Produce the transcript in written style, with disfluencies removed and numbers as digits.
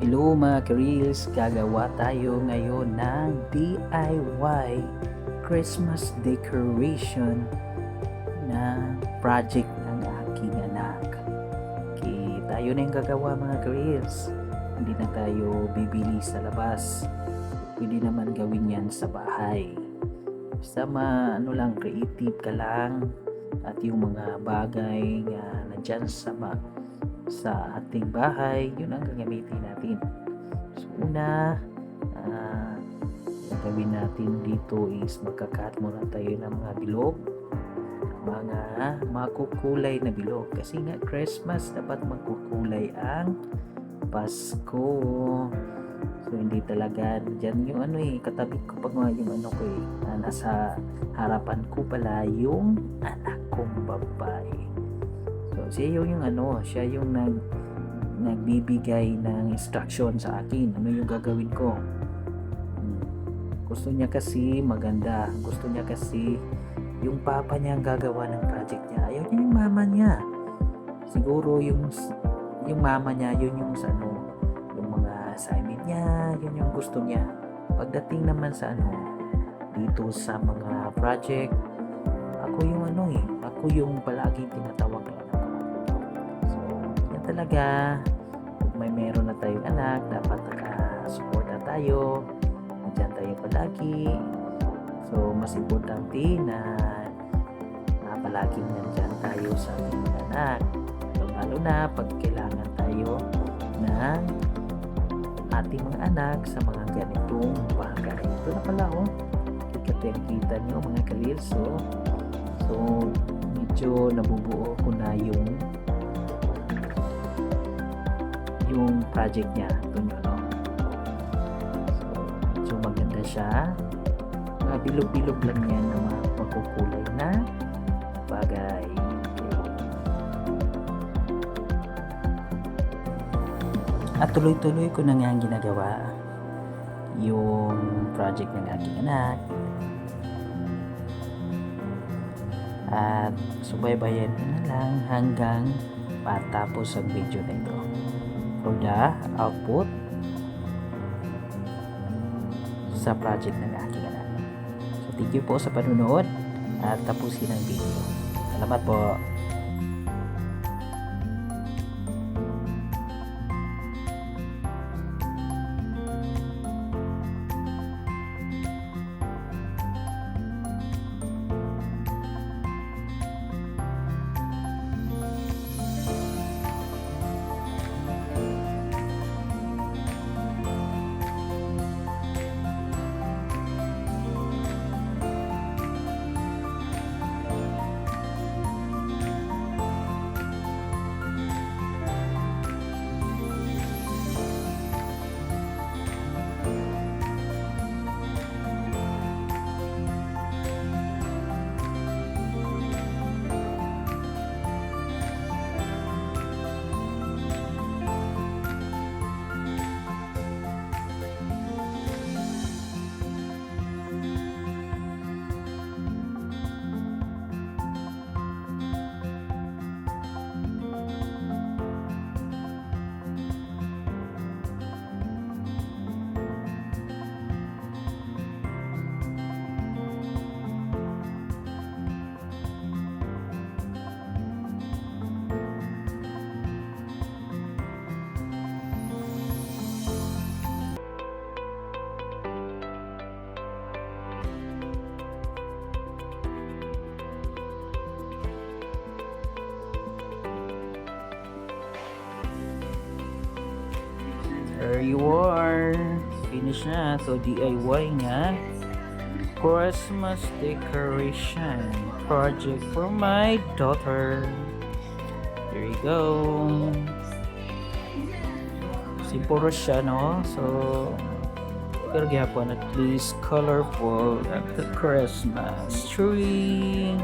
Hello mga ka-reels, gagawa tayo ngayon ng DIY Christmas decoration na project ng aking anak. Okay, tayo na yung gagawa mga ka-reels. Hindi na tayo bibili sa labas. Pwede naman gawin yan sa bahay. Basta lang, creative ka lang at yung mga bagay na nandyan sa ating bahay, yun ang gagamitin natin. So una, gagawin natin dito is magkakat muna tayo ng mga bilog, mga makukulay na bilog, kasi nga Christmas dapat magkukulay ang Pasko. So hindi talaga dyan yung katabi ko pa nga yung nasa harapan ko pala yung anak kong babae. So siya yung nagbibigay ng instruction sa akin. Ano yung gagawin ko? Gusto niya kasi maganda. Gusto niya kasi yung papa niya ang gagawa ng project niya. Ayaw niya yung mama niya. Siguro yung mama niya, yun yung yung mga assignment niya, yun yung gusto niya. Pagdating naman sa dito sa mga project, ako yung palaging tinatawag na anak ko. So, yan talaga. Kung meron na tayong anak, dapat naka-suporta tayo. Nandiyan tayo palagi. So, mas importante na palaging nandiyan tayo sa ating mga anak. So, lalo na pag kailangan tayo ng ating mga anak sa mga ganitong bagay. Ito na pala kita nyo mga kalil. So medyo nabubuo ko na yung project niya. Ito nyo, So medyo maganda siya. Mga bilog-bilog lang yan na mga magkukulay na bagay. At tuloy-tuloy ko na nga ginagawa yung project ng aking anak. At subaybayan ko na lang hanggang matapos ang video na ito. For the output sa project ng aking anak. So thank you po sa panunood at tapusin ang video. Salamat po. There you are. Finish na. So, DIY nga. Christmas decoration project for my daughter. There you go. Simple siya, no? So, pero gyapon at least colorful at the Christmas tree.